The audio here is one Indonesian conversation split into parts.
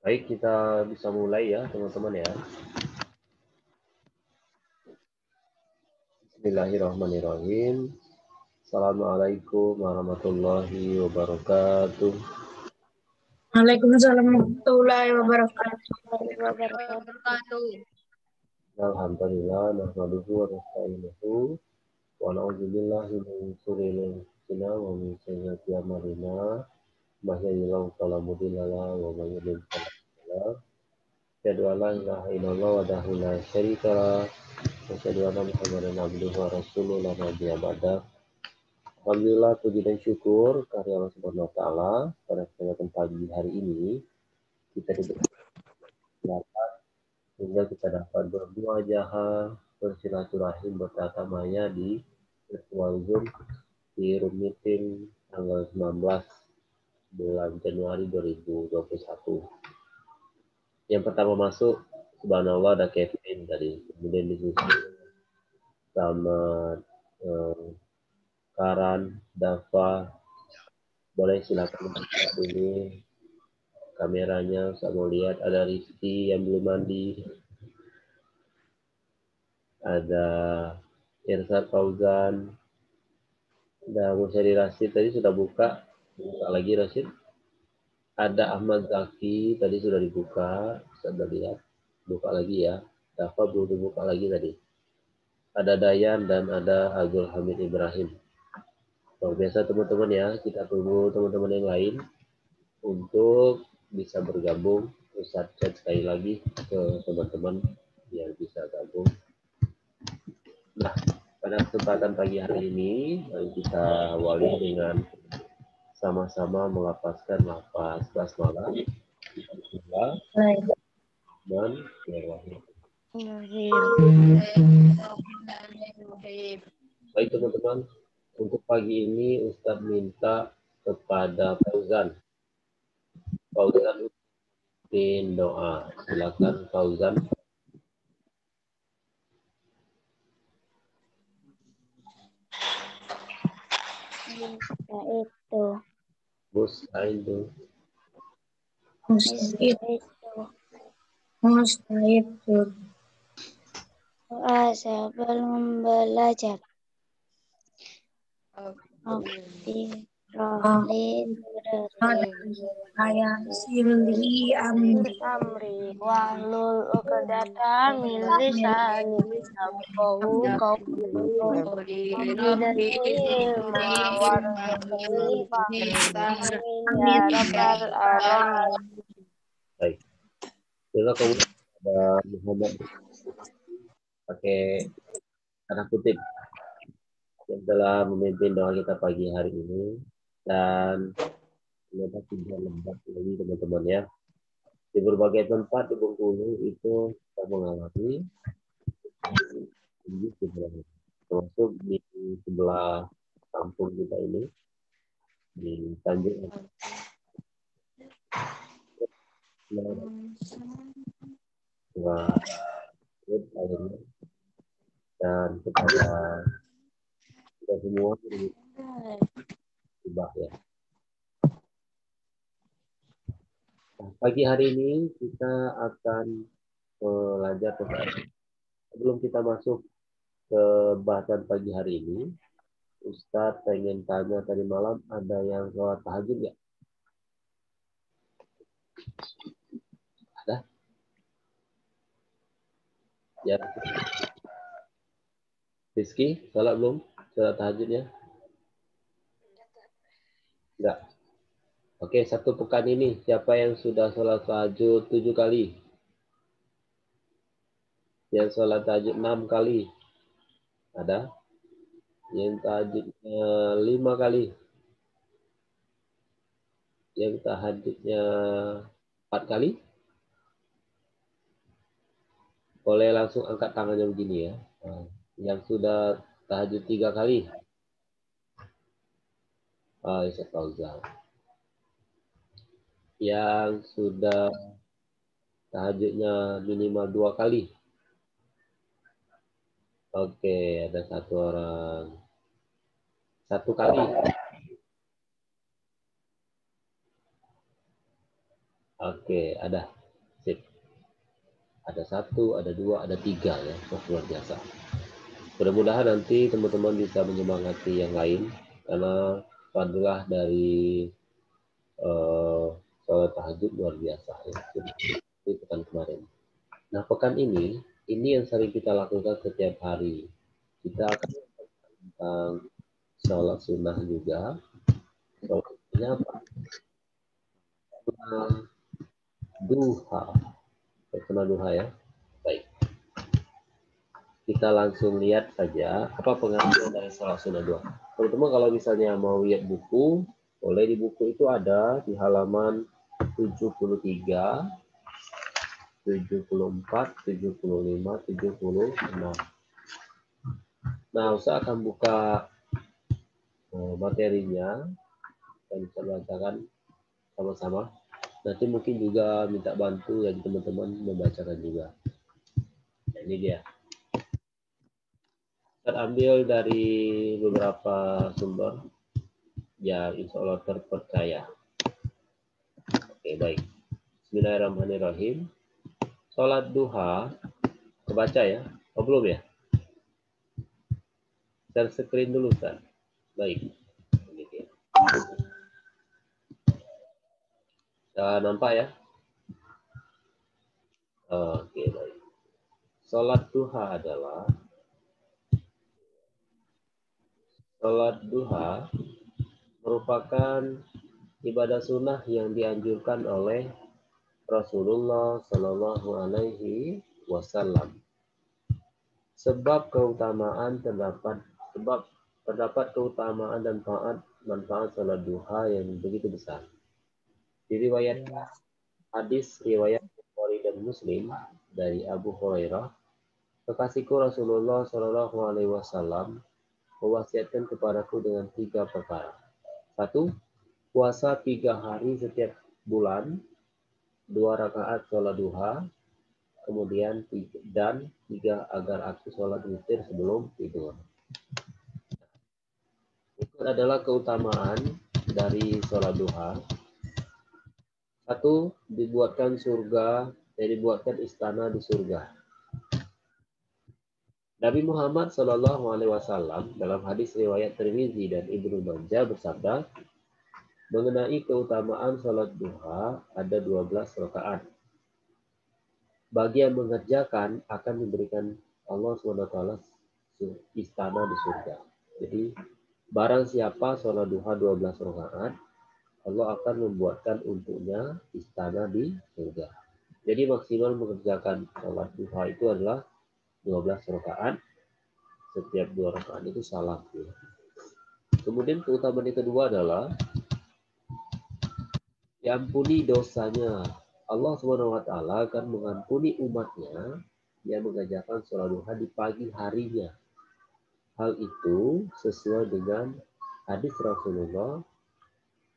Baik, kita bisa mulai ya teman-teman ya. Bismillahirrahmanirrahim. Assalamualaikum warahmatullahi wabarakatuh. Waalaikumsalam warahmatullahi wabarakatuh. Alhamdulillah, nahmaduhu wa nasta'inuhu wa na'udzubillahi min shururi anfusina wa min sayyiati a'malina. May yahdihillahu fala mudilla lahu wa may yudlil fala hadiya lahu. Asyhadu an la ilaha illallah wahdahu la syarika lah. Wa asyhadu anna Muhammadan abduhu wa rasuluhu la nabiyya ba'da. Alhamdulillah, puji dan syukur karya Allah Subhanahu wa taala pada kesempatan pagi hari ini kita diberi kesempatan sehingga kita dapat bermuajahah, bersilaturahim, bertatap maya di virtual Zoom di room meeting tanggal 19 bulan Januari 2021. Yang pertama masuk, subhanallah, ada Kevin tadi, kemudian disusul sama Karan, Dava. Boleh silakan ini kameranya, saya mau lihat. Ada Rizky yang belum mandi, ada Irsa Fauzan, ada Musyari Rashid tadi sudah buka lagi Rashid. Ada Ahmad Zaki tadi sudah dibuka, sudah lihat, buka lagi ya. Dava belum dibuka lagi tadi. Ada Dayan dan ada Abdul Hamid Ibrahim. Luar biasa teman-teman ya, kita tunggu teman-teman yang lain untuk bisa bergabung. Ustaz chat sekali lagi ke teman-teman yang bisa gabung. Nah, pada kesempatan pagi hari ini mari kita awali dengan sama-sama melafazkan lafaz basmalah. Bismillah dan baik teman-teman, untuk pagi ini Ustaz minta kepada Fauzan pimpin doa. Silakan Fauzan. Mustahil. Sebelum belajar Ayah silhi amri wahlul uqdatan min lisani yafqahu qawli ilma warzuqni fahmi ya rabbal alamin. Baik. Bila kemudian ada Muhammad pakai tanda kutip yang telah memimpin doa kita pagi hari ini, dan ternyata tidak lembat lagi teman-teman ya. Di berbagai tempat di Bengkulu itu kita mengalami termasuk di sebelah kampung kita ini di Tanjung. Wah, akhirnya dan kepada kita semua berubah ya. Nah, pagi hari ini kita akan belajar tentang, sebelum kita masuk ke bahasan pagi hari ini, Ustadz pengen tanya, tadi malam ada yang sholat tahajud ya? Ada? Ya. Rizky, sholat belum? Sholat tahajudnya? Enggak. Oke, satu pekan ini siapa yang sudah sholat tahajud 7 kali? Yang sholat tahajud 6 kali? Ada? Yang tahajudnya 5 kali? Yang tahajudnya 4 kali? Boleh langsung angkat tangannya begini ya. Yang sudah tahajud 3 kali? Isa Fauzan. Yang sudah tahajudnya minimal 2 kali? Oke, ada 1 orang. 1 kali. Oke, ada. Ada 1, ada 2, ada 3 ya. Luar biasa. Mudah-mudahan nanti teman-teman bisa menyemangati yang lain karena fadilah dari sholat tahajud luar biasa ya. Itu pekan kemarin. Nah, pekan ini yang sering kita lakukan setiap hari. Kita akan tentang sholat sunnah juga. Sholat sunnahnya apa? Duha. Sunnah duha ya. Baik. Kita langsung lihat saja apa pengertian dari sholat sunnah duha. Teman-teman kalau misalnya mau lihat buku, boleh di buku itu ada di halaman 73, 74, 75, 76. Nah, Ustaz akan buka materinya dan bisa bacakan sama-sama. Nanti mungkin juga minta bantu dari teman-teman membacakan juga. Nah, ini dia. Kita ambil dari beberapa sumber yang insya Allah terpercaya. Oke, baik. Bismillahirrahmanirrahim. Sholat duha, kebaca ya? Oh, belum ya? Share screen dulu, Ustaz. Baik. Nampak ya? Oke, baik. Sholat duha adalah merupakan ibadah sunnah yang dianjurkan oleh Rasulullah Shallallahu Alaihi Wasallam. Sebab terdapat keutamaan dan manfaat sholat duha yang begitu besar. Diriwayatkan hadis riwayat Bukhari dan Muslim dari Abu Hurairah, kekasihku Rasulullah Shallallahu Alaihi Wasallam mewasiatkan kepadaku dengan 3 perkara. 1. Puasa 3 hari setiap bulan, 2 rakaat sholat duha, kemudian 3 agar aku sholat witir sebelum tidur. Itu adalah keutamaan dari sholat duha. 1. Dibuatkan istana di surga. Nabi Muhammad Shallallahu Alaihi Wasallam dalam hadis riwayat Tirmizi dan Ibnu Majah bersabda mengenai keutamaan sholat duha ada 12 rakaat. Bagi yang mengerjakan akan diberikan Allah SWT istana di surga. Jadi barang siapa sholat duha 12 rakaat, Allah akan membuatkan untuknya istana di surga. Jadi maksimal mengerjakan sholat duha itu adalah 12 rakaat. Setiap 2 rakaat itu salam. Ya. Kemudian keutamaan yang kedua adalah diampuni dosanya. Allah SWT akan mengampuni umatnya yang mengerjakan sholat duha di pagi harinya. Hal itu sesuai dengan hadis Rasulullah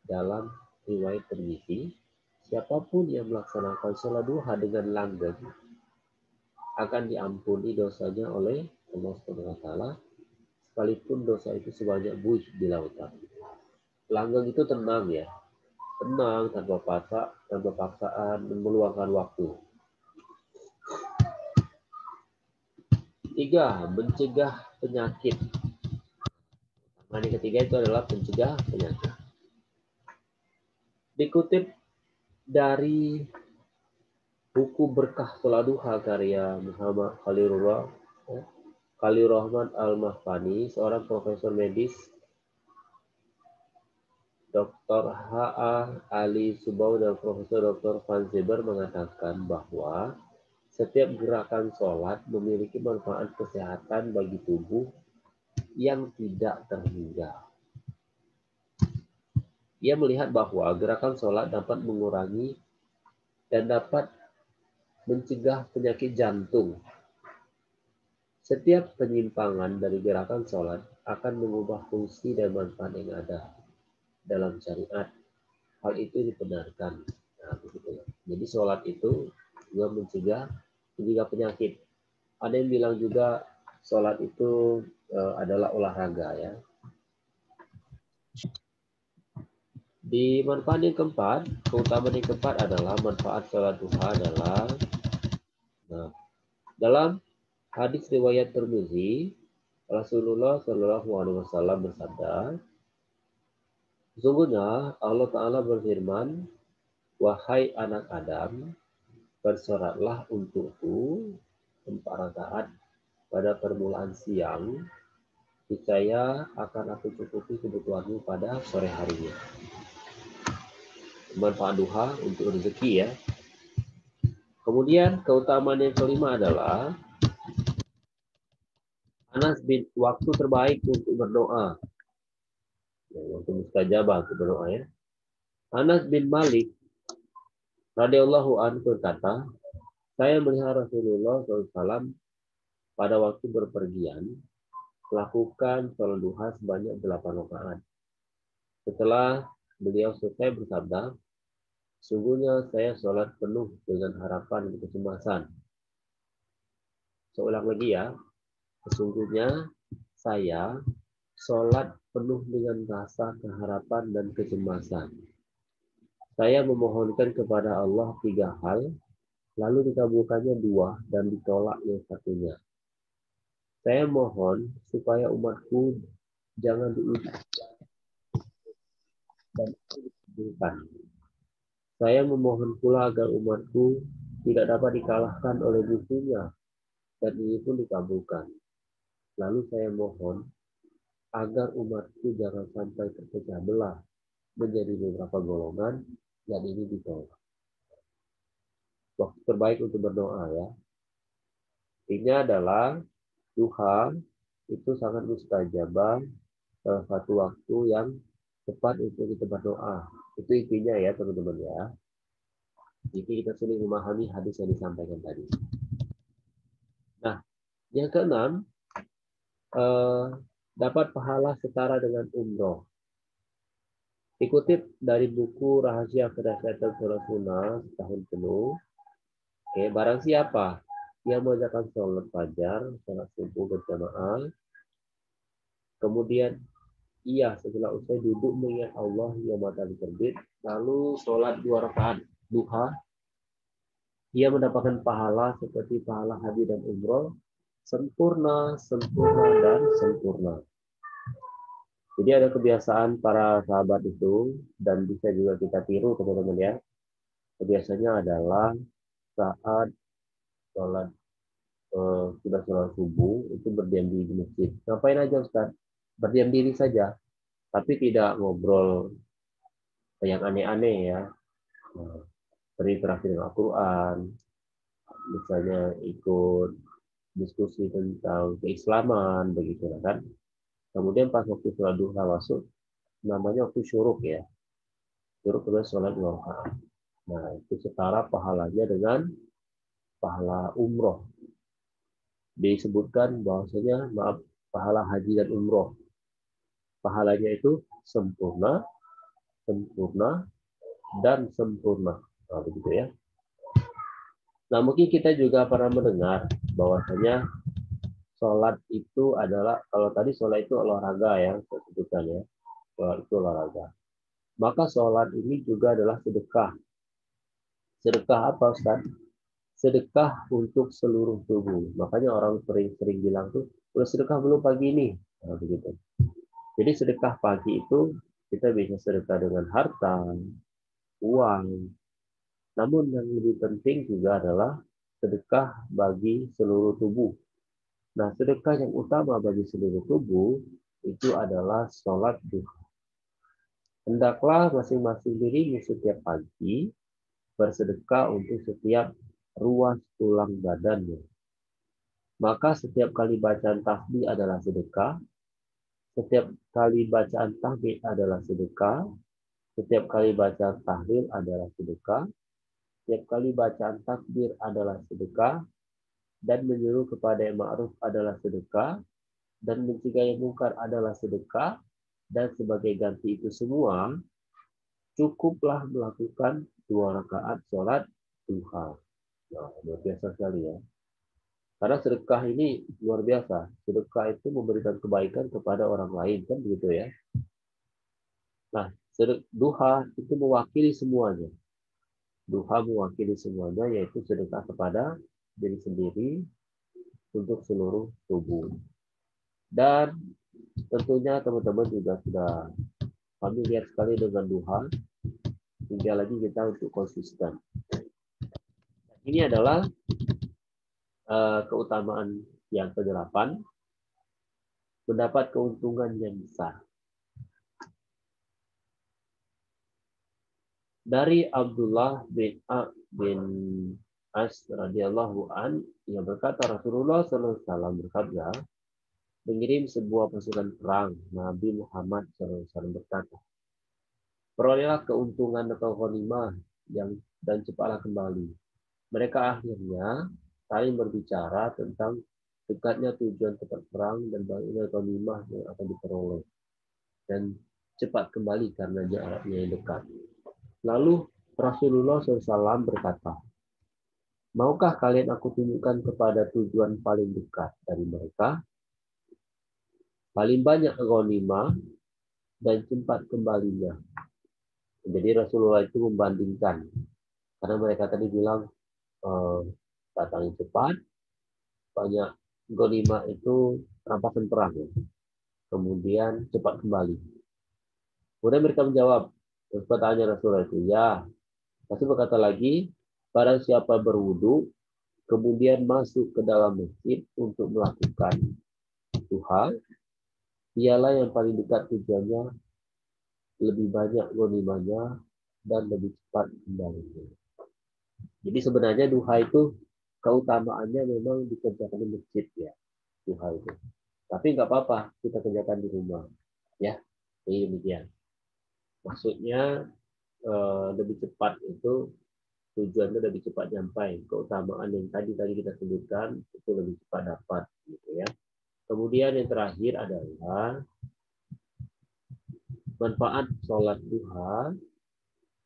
dalam riwayat Tirmizi, siapapun yang melaksanakan sholat duha dengan langgeng akan diampuni dosanya oleh Allah SWT, sekalipun dosa itu sebanyak buih di lautan. Langgeng itu tenang ya, tenang tanpa paksaan, meluangkan waktu. 3. Mencegah penyakit. Yang ketiga itu adalah mencegah penyakit. Dikutip dari buku Berkah Sholat Duha karya Muhammad Khalil Rahman Al-Mahfani, seorang profesor medis, Dr. H.A. Ali Subau dan Profesor Dr. Van Zeber mengatakan bahwa setiap gerakan sholat memiliki manfaat kesehatan bagi tubuh yang tidak terhingga. Ia melihat bahwa gerakan sholat dapat mengurangi dan dapat mencegah penyakit jantung. Setiap penyimpangan dari gerakan sholat akan mengubah fungsi dan manfaat yang ada dalam syariat. Hal itu dibenarkan. Nah, begitu. Jadi sholat itu juga mencegah penyakit. Ada yang bilang juga sholat itu adalah olahraga ya. Di manfaat yang keempat, keutamaan yang keempat adalah manfaat sholat duha adalah Nah, dalam hadis riwayat Tirmizi, Rasulullah Shallallahu Alaihi Wasallam bersabda, sesungguhnya Allah Ta'ala berfirman, wahai anak Adam, bersolatlah untukku 4 rakaat pada permulaan siang, niscaya akan aku cukupi kebutuhanmu pada sore harinya. Manfaat duha untuk rezeki ya. Kemudian keutamaan yang kelima adalah waktu terbaik untuk berdoa. Waktu mustajabah untuk berdoa ya. Anas bin Malik radhiyallahu anhu berkata, saya melihat Rasulullah SAW pada waktu berpergian melakukan sholat duha sebanyak 8 rakaat. Setelah beliau selesai bersabda, sungguhnya saya sholat penuh dengan harapan dan kecemasan. Saya ulang lagi ya. Sesungguhnya saya sholat penuh dengan rasa keharapan dan kecemasan. Saya memohonkan kepada Allah 3 hal, lalu dikabulkannya 2 dan ditolak yang satunya. Saya mohon supaya umatku jangan diuji dan dikabulkan. Saya memohon pula agar umatku tidak dapat dikalahkan oleh musuhnya, dan ini pun dikabulkan. Lalu saya mohon agar umatku jangan sampai terpecah belah menjadi beberapa golongan, dan ini ditolak. Waktu terbaik untuk berdoa ya. Intinya adalah duha itu sangat mustajabah, salah satu waktu yang tepat untuk kita berdoa. Itu intinya ya teman-teman ya. Jadi kita sudah memahami hadis yang disampaikan tadi. Nah, yang keenam, dapat pahala setara dengan umroh. Dikutip dari buku Rahasia Kedahsyatan Sholat Sunnah setahun penuh, barang siapa yang mengerjakan sholat fajar, sholat subuh berjamaah, kemudian ia setelah usai duduk mengingat Allah yang matahari terbit, lalu sholat 2 rakaat duha, ia mendapatkan pahala seperti pahala haji dan umroh, sempurna, dan sempurna. Jadi ada kebiasaan para sahabat itu, dan bisa juga kita tiru teman-teman ya. Kebiasaannya adalah saat sholat sudah sholat subuh itu berdiam diri di masjid. Ngapain aja Ustaz? Berdiam diri saja, tapi tidak ngobrol yang aneh-aneh ya. Berinteraksi dengan Al-Quran, misalnya ikut diskusi tentang keislaman, begitu kan. Kemudian pas waktu sholat duha masuk, namanya waktu syuruk ya. Syuruk kemudian sholat 2 rakaat. Nah, itu setara pahalanya dengan pahala umroh. Disebutkan bahwasanya pahala haji dan umroh. Pahalanya itu sempurna, dan sempurna. Nah, begitu ya. Nah, mungkin kita juga pernah mendengar bahwasanya sholat itu adalah, kalau tadi sholat itu olahraga ya, saya sebutkan ya. Sholat itu olahraga. Maka sholat ini juga adalah sedekah. Sedekah apa Ustaz? Sedekah untuk seluruh tubuh. Makanya orang sering bilang tuh, udah sedekah belum pagi ini? Nah, begitu. Jadi sedekah pagi itu kita bisa sedekah dengan harta, uang. Namun yang lebih penting juga adalah sedekah bagi seluruh tubuh. Nah, sedekah yang utama bagi seluruh tubuh itu adalah sholat duha. Hendaklah masing-masing dirinya setiap pagi bersedekah untuk setiap ruas tulang badannya. Maka setiap kali bacaan tasbih adalah sedekah, setiap kali bacaan tahmid adalah sedekah, setiap kali bacaan tahlil adalah sedekah, setiap kali bacaan takbir adalah sedekah, dan menyuruh kepada yang ma'ruf adalah sedekah, dan mencegah yang mungkar adalah sedekah, dan sebagai ganti itu semua, cukuplah melakukan 2 rakaat sholat duha. Nah, luar biasa sekali ya. Karena sedekah ini luar biasa. Sedekah itu memberikan kebaikan kepada orang lain, kan begitu ya. Nah, duha itu mewakili semuanya. Duha mewakili semuanya, yaitu sedekah kepada diri sendiri untuk seluruh tubuh. Dan tentunya teman-teman juga sudah familiar sekali dengan duha. Tinggal lagi kita untuk konsisten. Ini adalah keutamaan yang ke-8, mendapat keuntungan yang besar. Dari Abdullah bin As radhiyallahu an yang berkata Rasulullah SAW berkata, mengirim sebuah pasukan perang, Nabi Muhammad SAW berkata, perolehlah keuntungan atau ghanimah dan cepatlah kembali. Mereka akhirnya saling berbicara tentang dekatnya tujuan tempat perang dan banyaknya ghanimah yang akan diperoleh dan cepat kembali karena jaraknya yang dekat. Lalu Rasulullah SAW berkata, maukah kalian aku tunjukkan kepada tujuan paling dekat dari mereka? Paling banyak ghanimah dan cepat kembalinya. Jadi Rasulullah itu membandingkan. Karena mereka tadi bilang, datang cepat, banyak ghanimah itu rampasan perang. Kemudian cepat kembali. Kemudian mereka menjawab, pertanyaan Rasulullah itu, ya. Rasul berkata lagi, barang siapa berwudu, kemudian masuk ke dalam masjid untuk melakukan duha, dialah yang paling dekat tujuannya, lebih banyak ghanimahnya dan lebih cepat kembali. Jadi sebenarnya duha itu keutamaannya memang dikerjakan di masjid ya, duha itu. Tapi nggak apa-apa kita kerjakan di rumah, ya. Jadi demikian. Maksudnya lebih cepat itu tujuannya lebih cepat nyampai. Keutamaan yang tadi kita sebutkan itu lebih cepat dapat, gitu ya. Kemudian yang terakhir adalah manfaat sholat duha,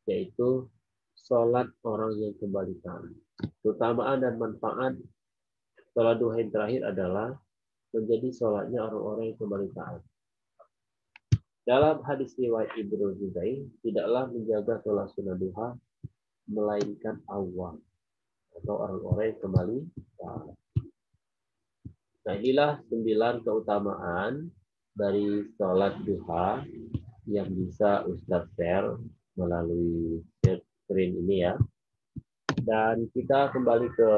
yaitu sholat orang yang kembali taat. Keutamaan dan manfaat sholat duha yang terakhir adalah menjadi sholatnya orang-orang yang kembali taat. Dalam hadis riwayat Ibnu Zubair, tidaklah menjaga sholat sunnah duha melainkan awam atau orang-orang yang kembali taat. Nah, inilah 9 keutamaan dari sholat duha yang bisa Ustadz share melalui screen ini ya. Dan kita kembali ke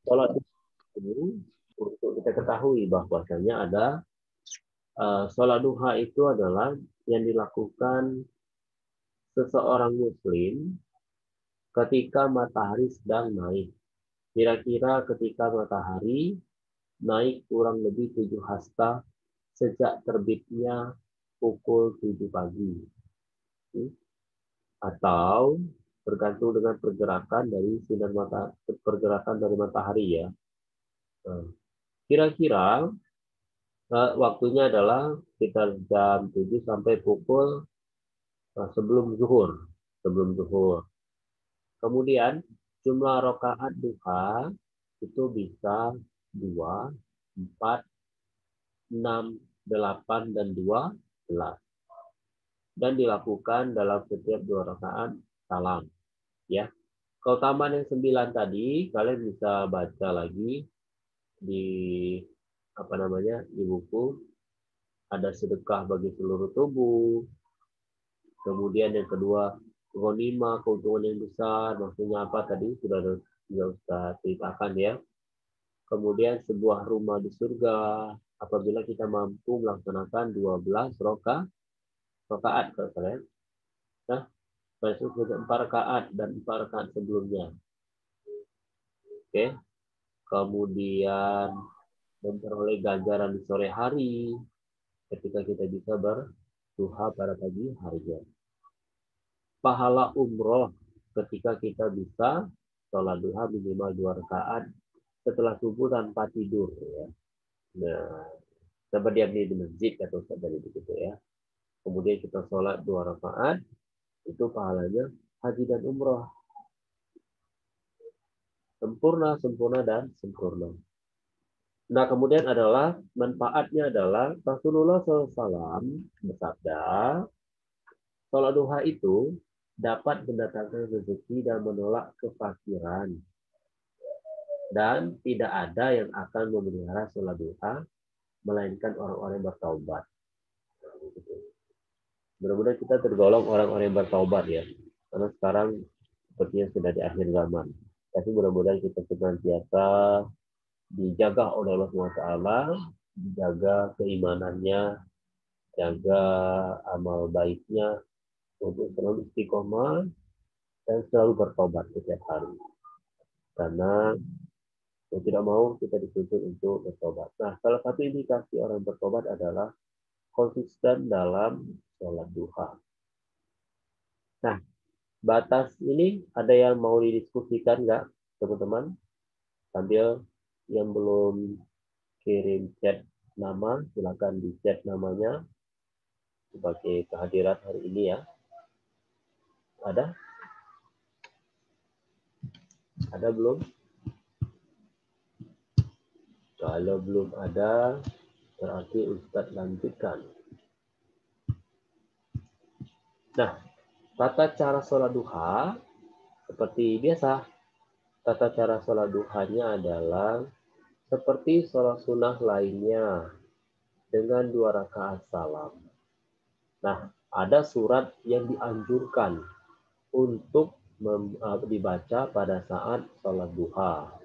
sholat duha ini untuk kita ketahui bahwasanya ada sholat duha itu adalah yang dilakukan seseorang muslim ketika matahari sedang naik. Kira-kira ketika matahari naik kurang lebih 7 hasta sejak terbitnya pukul 7 pagi. Atau bergantung dengan pergerakan dari sinar pergerakan dari matahari ya. Kira-kira waktunya adalah sekitar jam 7 sampai pukul sebelum zuhur. Kemudian jumlah rakaat duha itu bisa 2, 4, 6, 8, dan 12. Dan dilakukan dalam setiap 2 rakaat salam. Ya. Keutamaan yang 9 tadi, kalian bisa baca lagi di di buku. Ada sedekah bagi seluruh tubuh. Kemudian yang kedua, ghanimah, keuntungan yang besar. Maksudnya apa tadi? Sudah Ustaz ceritakan ya. Kemudian sebuah rumah di surga apabila kita mampu melaksanakan 12 rakaat kalau kalian. Nah, masuk ke 4 rakaat dan 4 rakaat sebelumnya. Oke. Kemudian memperoleh ganjaran di sore hari ketika kita bisa berduha pada pagi harinya. Pahala umroh ketika kita bisa sholat duha minimal 2 rakaat setelah subuh tanpa tidur ya. Nah, kita diam di masjid atau tadi begitu ya. Kemudian kita sholat 2 rakaat, itu pahalanya haji dan umroh. Sempurna, dan sempurna. Nah, kemudian adalah manfaatnya adalah Rasulullah SAW bersabda, sholat duha itu dapat mendatangkan rezeki dan menolak kefakiran. Dan tidak ada yang akan memelihara sholat duha, melainkan orang-orang yang bertaubat. Mudah-mudahan kita tergolong orang-orang yang bertaubat ya. Karena sekarang sepertinya sudah di akhir zaman. Tapi mudah-mudahan kita senantiasa dijaga oleh Allah SWT, dijaga keimanannya, jaga amal baiknya, untuk selalu istiqomah dan selalu bertobat setiap hari. Karena mau tidak mau kita dituntut untuk bertobat. Nah, salah satu indikasi orang bertobat adalah konsisten dalam sholat duha. Nah, batas ini ada yang mau didiskusikan nggak, teman-teman? Sambil yang belum kirim chat nama, silakan di chat namanya sebagai kehadiran hari ini ya. Ada? Ada belum? Kalau belum ada, berarti Ustadz lanjutkan. Nah, tata cara sholat duha seperti biasa. Tata cara sholat duhanya adalah seperti sholat sunnah lainnya dengan 2 rakaat salam. Nah, ada surat yang dianjurkan untuk dibaca pada saat sholat duha.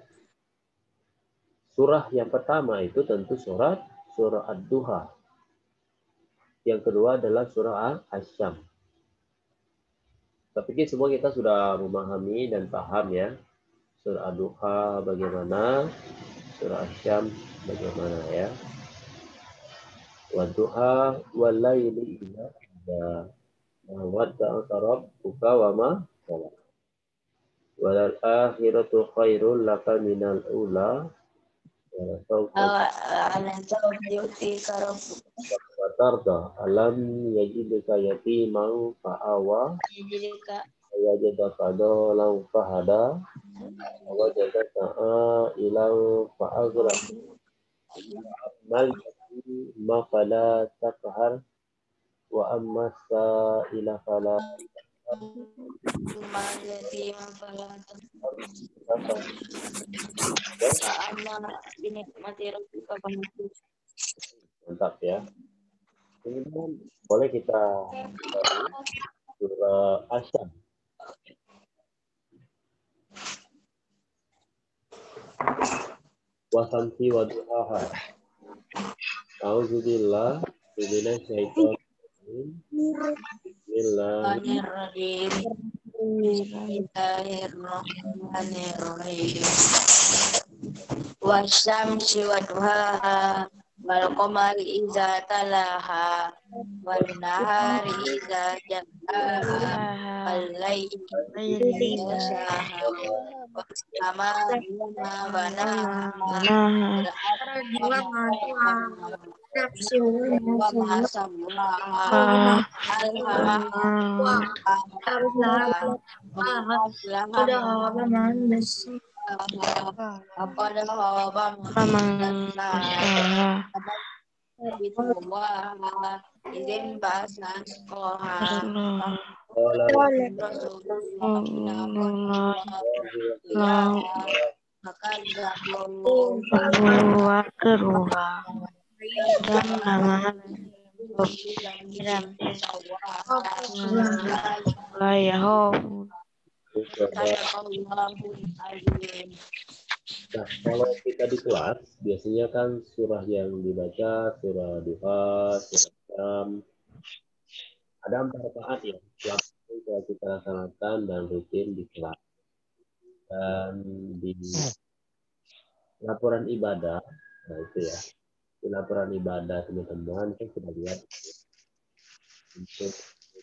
Surah yang pertama itu tentu surah Ad-Duha. Yang kedua adalah surah Asy-Syams. Saya pikir semua kita sudah memahami dan paham ya. Surah Ad-Duha bagaimana, surah Asy-Syams bagaimana ya. Wad-duha wal-laili idza saja. Wadda'a rabbuka wa ma qala. Walal akhiratu khairul laka minal ula. Watarda alam yajidka yatiman fa'awa wajadaka dhalan fahada wajadaka ilan fa'aghra mal ma fala taqhar wa amma sa'ila fala mantap ya. Kemudian boleh kita surah Asy-Syams. Wasamsi wa duhaha. A'udzubillah minasyaitonir Bismillahirrahmanirrahim. Wasyamsi wa duhaha wal qamari idza talaha wan nahari idza jallaha wal laili idza saha sama banaha izin bahasa sekolah maka Nah, kalau kita di kelas, biasanya kan surah yang dibaca, surah duha, surah Asy-Syams. Ada 4 rakaat ya, yang kita laksanakan dan rutin di kelas. Dan di laporan ibadah, nah itu ya, di laporan ibadah teman-teman, saya sudah lihat untuk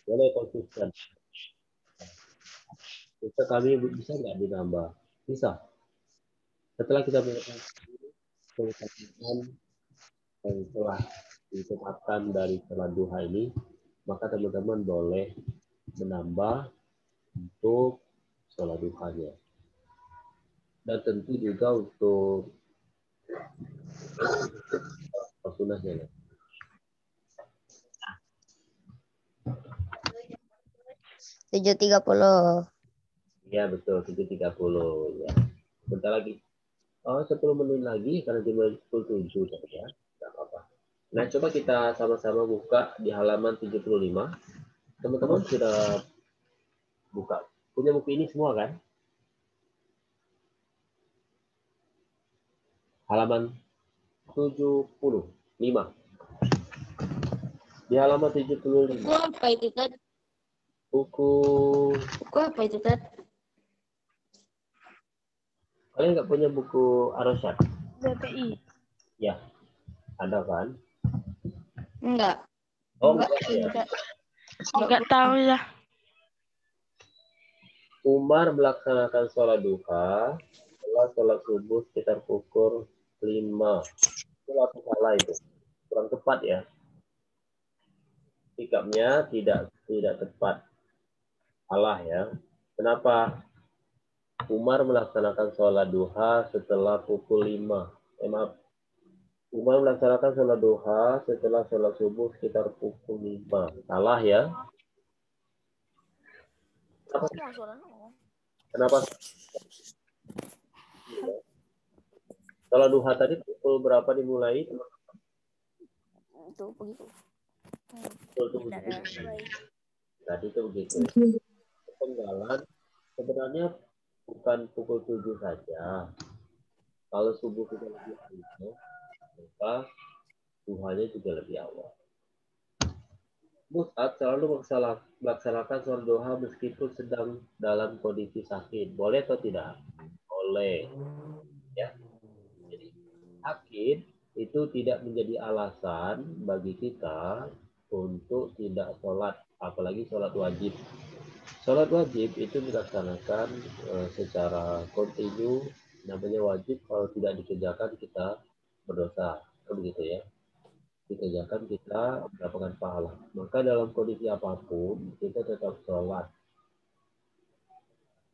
boleh konsisten. Kita kami bisa nggak ditambah? Bisa. Setelah kita mengetahui yang telah ditetapkan dari sholat duha ini, maka teman-teman boleh menambah untuk sholat duhanya. Dan tentu juga untuk sunnahnya. 7.30. Ya betul, 7.30 ya. Bentar lagi. Oh, 10 menit lagi karena di pukul 7 ya. Tidak apa-apa. Nah, coba kita sama-sama buka di halaman 75. Teman-teman sudah buka. Punya buku ini semua kan? Halaman 75. Di halaman 75. Buku apa itu, Tat? Buku... Buku apa itu, Tat? Kalian nggak punya buku Arosyad? BPI. Ya, ada kan? Enggak. Oh, Enggak. enggak ya. Enggak tahu ya. Umar melaksanakan sholat duha setelah sholat subuh sekitar pukul 5. Itu langsung salah itu. Kurang tepat ya. Sikapnya tidak tepat. Salah ya. Kenapa? Umar melaksanakan sholat duha setelah pukul 5. Maaf. Umar melaksanakan sholat duha setelah sholat subuh sekitar pukul 5. Salah ya. Kenapa? Sholat duha tadi pukul berapa dimulai? Itu begitu. Pukul 7. Tadi itu begitu. Penggalan sebenarnya bukan pukul 7 saja. Kalau subuh kita lebih awal, maka duhanya juga lebih awal. Mus'ab selalu melaksanakan sholat duha meskipun sedang dalam kondisi sakit. Boleh atau tidak? Boleh. Ya. Jadi sakit itu tidak menjadi alasan bagi kita untuk tidak sholat, apalagi sholat wajib. Sholat wajib itu dilaksanakan secara kontinu, namanya wajib. Kalau tidak dikerjakan kita berdosa, begitu ya. Dikerjakan kita mendapatkan pahala. Maka dalam kondisi apapun kita tetap sholat.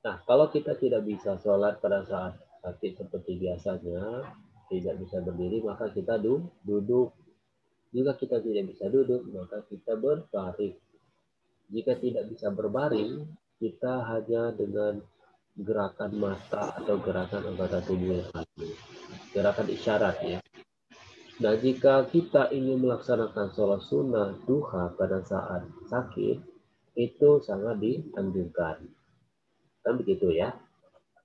Nah, kalau kita tidak bisa sholat pada saat sakit seperti biasanya, tidak bisa berdiri, maka kita duduk. Jika kita tidak bisa duduk, maka kita berbaring. Jika tidak bisa berbaring, kita hanya dengan gerakan mata atau gerakan anggota tubuh yang lain. Gerakan isyarat ya. Nah, jika kita ingin melaksanakan sholat sunnah duha pada saat sakit, itu sangat dianjurkan. Kan begitu ya.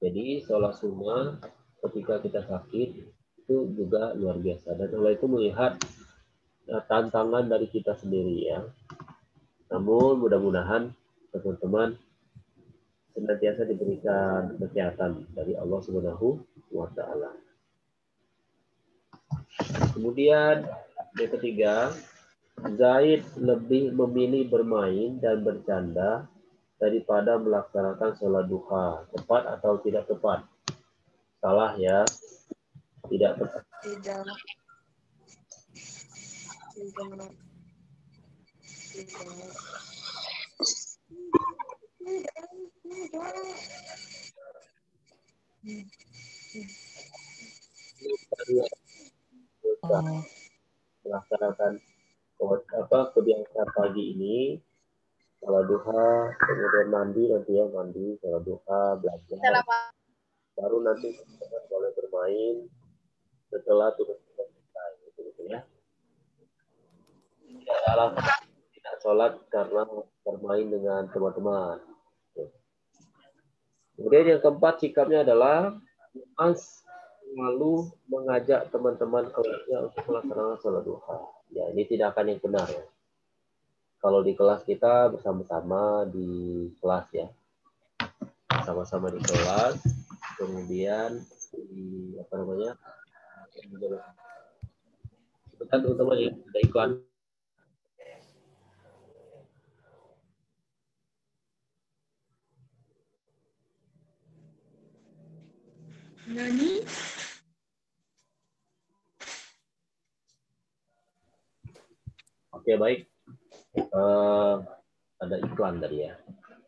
Jadi sholat sunnah ketika kita sakit itu juga luar biasa. Dan Allah itu melihat tantangan dari kita sendiri ya. Namun mudah-mudahan teman-teman senantiasa diberikan kesehatan dari Allah Subhanahu wa Ta'ala. Kemudian yang ketiga, Zaid lebih memilih bermain dan bercanda daripada melaksanakan sholat duha. Tepat atau tidak tepat? Salah ya. Tidak tepat. Tidak. Melaksanakan kebiasaan pagi ini, sholat duha, kemudian mandi nanti ya, mandi, sholat duha, belajar. Baru nanti teman boleh bermain setelah tugas selesai, gitu ya. Tidak ada alasan tidak sholat karena bermain dengan teman-teman. Kemudian yang keempat sikapnya adalah Mas selalu mengajak teman-teman kelasnya untuk melaksanakan sholat duha. Ya, ini tidak akan yang benar ya. Kalau di kelas kita bersama-sama di kelas ya, sama-sama di kelas, kemudian di apa namanya? Sebentar teman-teman ya, ada iklan. Nani? Oke, baik. Ada iklan tadi ya.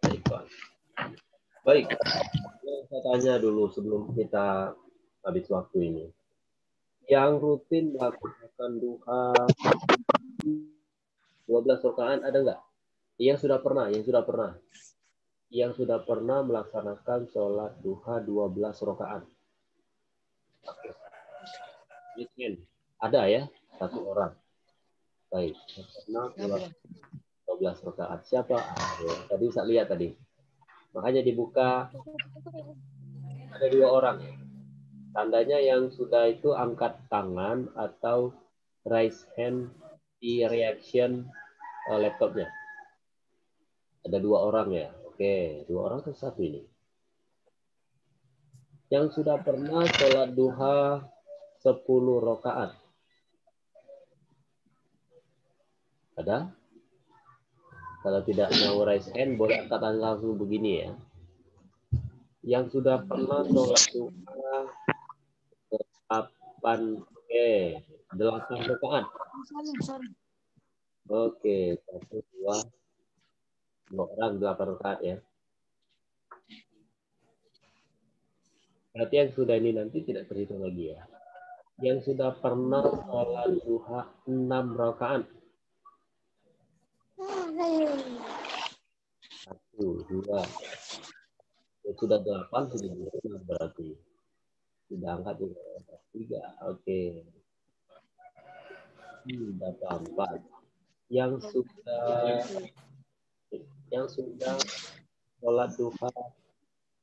Ada iklan. Baik. Saya tanya dulu sebelum kita habis waktu ini. Yang rutin melakukan duha 12 rakaat ada nggak? Yang sudah pernah. yang sudah pernah melaksanakan sholat duha 12 rakaat? Ada ya, satu orang. Baik, yang pernah sholat 12 rakaat. Siapa? Tadi saya lihat tadi. Makanya dibuka ada 2 orang. Tandanya yang sudah itu angkat tangan atau raise hand di reaction laptopnya. Ada 2 orang ya. Oke, 2 orang atau 1 ini? Yang sudah pernah sholat duha 10 rakaat. Ada? Kalau tidak mau raise hand, boleh angkat tangan langsung begini ya. Yang sudah pernah sholat duha 8 rakaat. Oke, 1, 2 orang 8 rakaat ya. Berarti yang sudah ini nanti tidak terhitung lagi ya. Yang sudah pernah sholat duha 6 rakaat. 1, 2. Yang sudah 8 sudah 6 berarti. Sudah angkat 3. Oke. Dapat 4. Yang sudah sholat duha,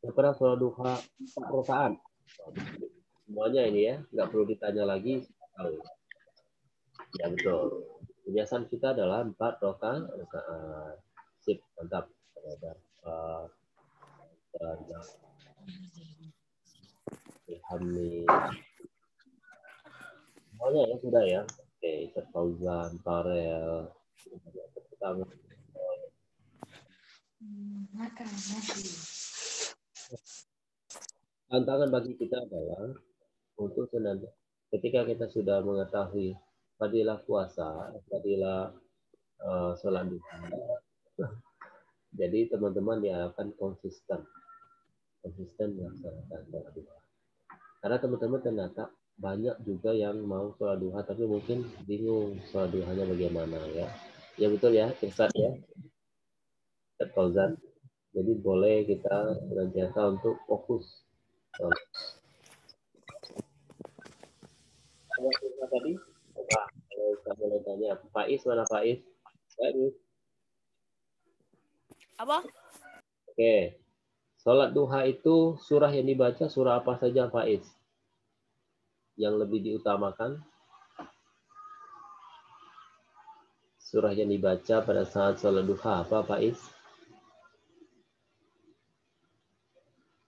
yang pernah sholat duha 4 rakaat. Semuanya ini ya, nggak perlu ditanya lagi. Ya betul. Kebiasaan kita adalah 4 rakaat. Sip, mantap. Semuanya ya sudah ya. Oke, Ustaz Fauzan, Farel. Tantangan bagi kita adalah untuk senantiasa ketika kita sudah mengetahui fadilah puasa, fadilah sholat duha. Jadi teman-teman diharapkan konsisten melaksanakan sholat duha. Karena teman-teman ternyata banyak juga yang mau sholat duha tapi mungkin bingung sholat duhanya bagaimana ya. Ya betul ya, Ustaz ya. Ustaz Fauzan. Jadi boleh kita senantiasa untuk fokus. Ada tadi? Coba kalau saya boleh tanya, Faiz mana Faiz? Faiz. Apa? Oke. Sholat duha itu surah yang dibaca surah apa saja Faiz? Yang lebih diutamakan? Surah yang dibaca pada saat sholat duha apa Faiz?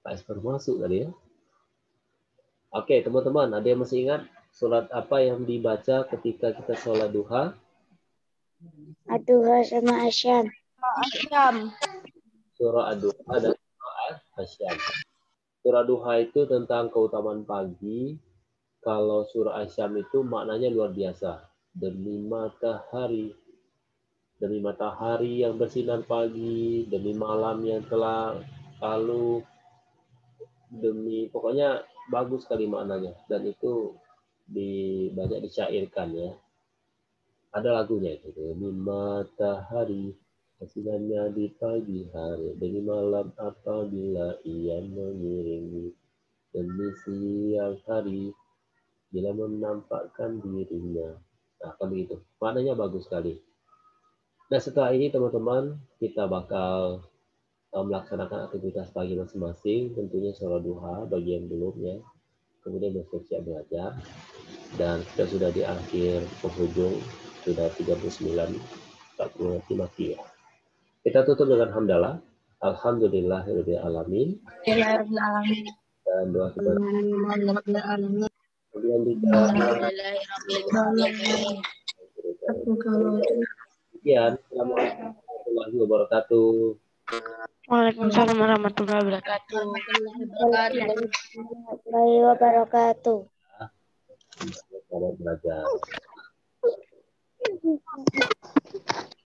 Faiz baru masuk tadi ya. Oke teman-teman, ada yang masih ingat surat apa yang dibaca ketika kita sholat duha? Ad-Duha sama Asyam. Surah Ad-Duha dan surah Asyam. Surah Duha itu tentang keutamaan pagi. Kalau surah Asyam itu maknanya luar biasa. Demi matahari yang bersinar pagi, demi malam yang telah lalu, pokoknya bagus sekali maknanya. Dan itu banyak disyairkan ya. Ada lagunya itu. Demi matahari bersinarnya di pagi hari, demi malam apabila ia mengiringi, demi siang hari bila menampakkan dirinya. Nah, kan begitu. Maknanya bagus sekali. Nah, setelah ini teman-teman, kita bakal melaksanakan aktivitas pagi masing-masing, tentunya sholat duha bagi yang belum ya. Kemudian bersiap-siap belajar. Dan kita sudah di akhir penghujung, sudah 39, 40 mati ya. Kita tutup dengan hamdalah. Alhamdulillahirabbil alamin. Dan doa kita. Kemudian kita sekian. Assalamualaikum warahmatullahi wabarakatuh. Waalaikumsalam warahmatullahi wabarakatuh. Warahmatullahi wabarakatuh. Selamat belajar.